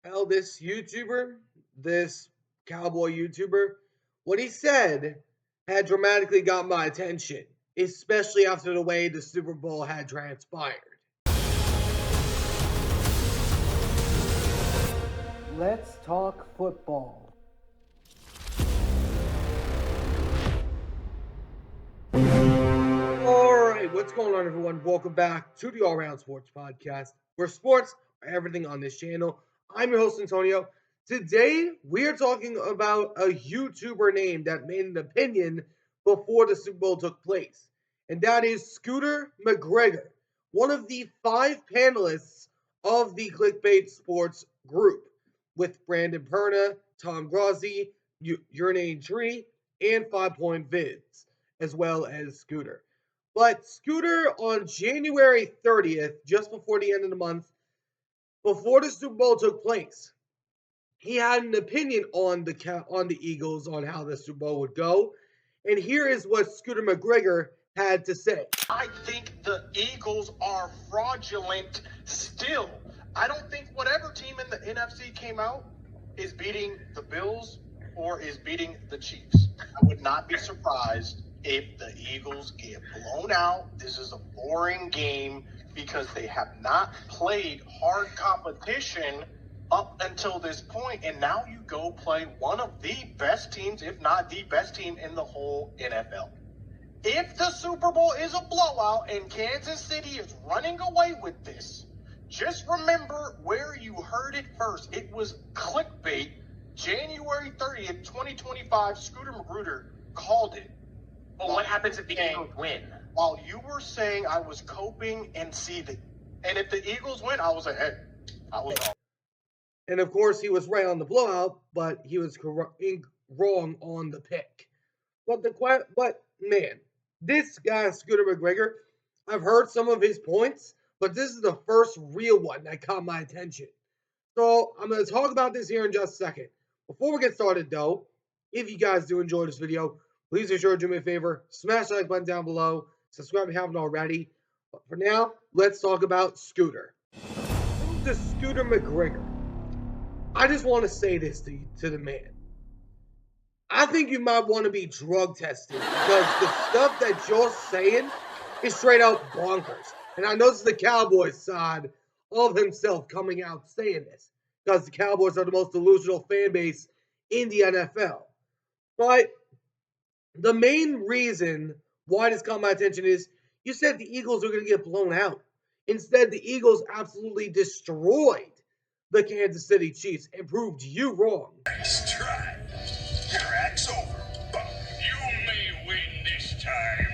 Well, this YouTuber, this cowboy YouTuber, what he said had dramatically got my attention, especially after the way the Super Bowl had transpired. Let's talk football. Alright, what's going on, everyone? Welcome back to the All Round Sports Podcast, where sports are everything on this channel. I'm your host, Antonio. Today, we are talking about a YouTuber name that made an opinion before the Super Bowl took place, and that is Scooter McGregor, one of the 5 panelists of the Clickbait Sports group, with Brandon Perna, Tom Grozzi, Urinane Tree, and 5 Point Vids, as well as Scooter. But Scooter on January 30th, just before the end of the month, before the Super Bowl took place, he had an opinion on the Eagles on how the Super Bowl would go. And here is what Scooter McGregor had to say. I think the Eagles are fraudulent still. I don't think whatever team in the NFC came out is beating the Bills or is beating the Chiefs. I would not be surprised if the Eagles get blown out. This is a boring game because they have not played hard competition up until this point, and now you go play one of the best teams, if not the best team in the whole NFL. If the Super Bowl is a blowout and Kansas City is running away with this, just remember where you heard it first. It was clickbait. January 30th, 2025, Scooter Magruder called it. But what happens if the Eagles win? While you were saying I was coping and seething. And if the Eagles win, I was like, hey, I was wrong. And of course, he was right on the blowout, but he was wrong on the pick. But man, this guy Scooter McGregor, I've heard some of his points, but this is the first real one that caught my attention. So I'm going to talk about this here in just a second. Before we get started, though, if you guys do enjoy this video, please be sure to do me a favor, smash the like button down below, subscribe if you haven't already. But for now, let's talk about Scooter. Who's the Scooter McGregor? I just want to say this to the man. I think you might want to be drug tested because the stuff that you're saying is straight out bonkers. And I know this is the Cowboys side of himself coming out saying this because the Cowboys are the most delusional fan base in the NFL. But the main reason why this caught my attention is you said the Eagles are going to get blown out. Instead, the Eagles absolutely destroyed the Kansas City Chiefs and proved you wrong. Nice try. Your act's over, but you may win this time.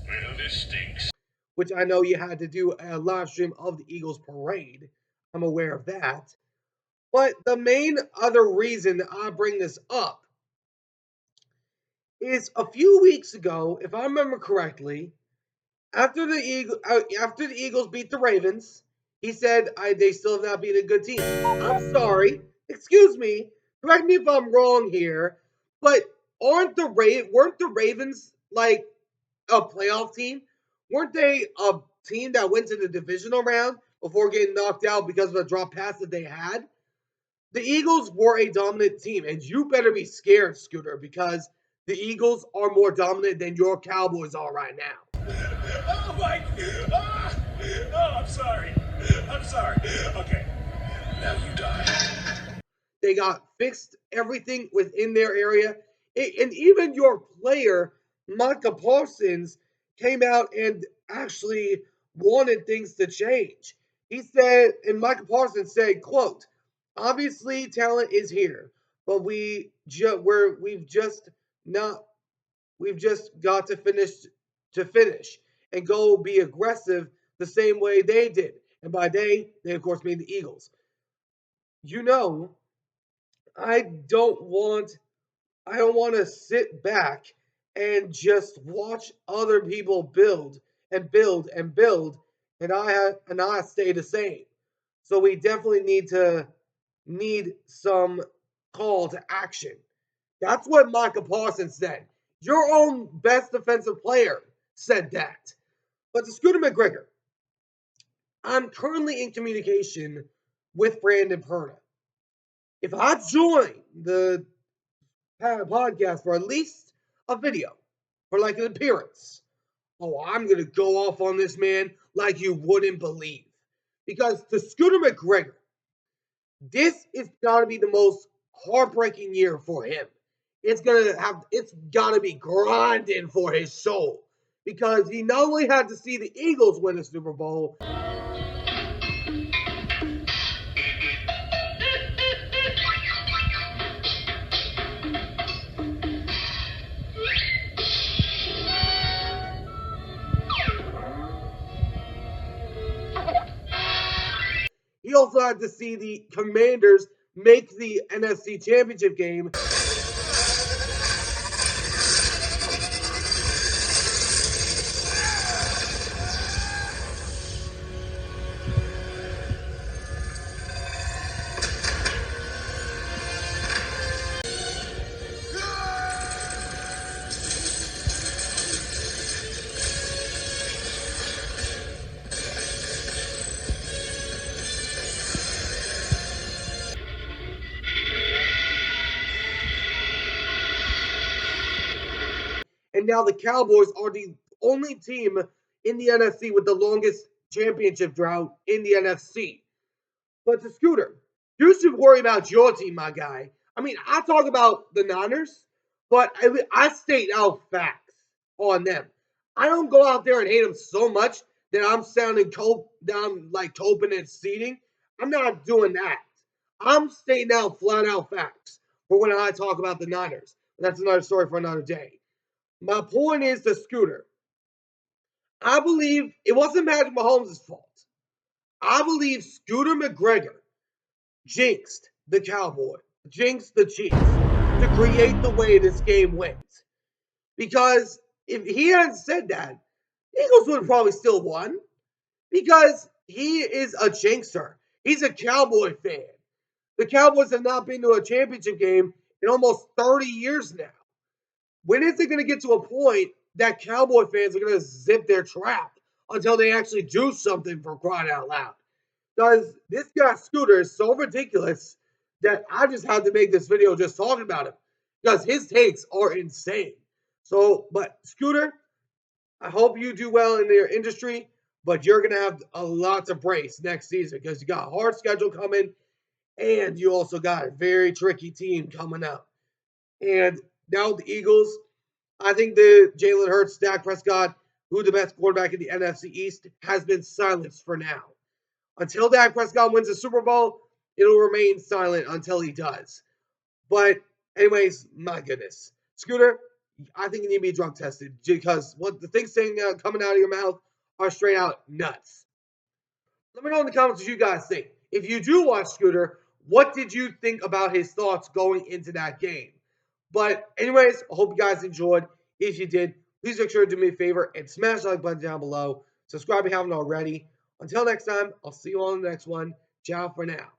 Well, this stinks. Which I know you had to do a live stream of the Eagles parade. I'm aware of that. But the main other reason that I bring this up is a few weeks ago, if I remember correctly, after the Eagles beat the Ravens, he said they still have not been a good team. I'm sorry, excuse me, correct me if I'm wrong here, but weren't the Ravens like a playoff team? Weren't they a team that went to the divisional round before getting knocked out because of a drop pass that they had? The Eagles were a dominant team, and you better be scared, Scooter, because the Eagles are more dominant than your Cowboys are right now. Oh my! I'm sorry. I'm sorry. Okay, now you die. They got fixed everything within their area, and even your player, Micah Parsons, came out and actually wanted things to change. He said, and Micah Parsons said, "quote Obviously, talent is here, but we've just got to finish and go be aggressive the same way they did." And by they of course mean the Eagles. You know, I don't want to sit back and just watch other people build and build and build, and I stay the same. So we definitely need some call to action. That's what Micah Parsons said. Your own best defensive player said that. But to Scooter McGregor, I'm currently in communication with Brandon Perna. If I join the podcast for at least a video, for like an appearance, oh, I'm going to go off on this man like you wouldn't believe. Because to Scooter McGregor, this is got to be the most heartbreaking year for him. It's got to be grinding for his soul. Because he not only had to see the Eagles win a Super Bowl, he also had to see the Commanders make the NFC Championship game. And now the Cowboys are the only team in the NFC with the longest championship drought in the NFC. But to Scooter, you should worry about your team, my guy. I mean, I talk about the Niners, but I state out facts on them. I don't go out there and hate them so much that I'm sounding that I'm like coping and seeding. I'm not doing that. I'm stating out flat out facts for when I talk about the Niners. That's another story for another day. My point is to Scooter. I believe it wasn't Patrick Mahomes' fault. I believe Scooter McGregor jinxed the Cowboy, jinxed the Chiefs to create the way this game went. Because if he hadn't said that, the Eagles would have probably still won. Because he is a jinxer. He's a Cowboy fan. The Cowboys have not been to a championship game in almost 30 years now. When is it going to get to a point that Cowboy fans are going to zip their trap until they actually do something, for crying out loud? Because this guy Scooter is so ridiculous that I just had to make this video just talking about him because his takes are insane. So, but Scooter, I hope you do well in your industry, but you're gonna have a lot to brace next season because you got a hard schedule coming, and you also got a very tricky team coming up. And now the Eagles, I think the Jalen Hurts, Dak Prescott, who the best quarterback in the NFC East, has been silenced for now. Until Dak Prescott wins the Super Bowl, it'll remain silent until he does. But, anyways, my goodness. Scooter, I think you need to be drug tested because what the things coming out of your mouth are straight out nuts. Let me know in the comments what you guys think. If you do watch Scooter, what did you think about his thoughts going into that game? But, anyways, I hope you guys enjoyed. If you did, please make sure to do me a favor and smash the like button down below. Subscribe if you haven't already. Until next time, I'll see you on the next one. Ciao for now.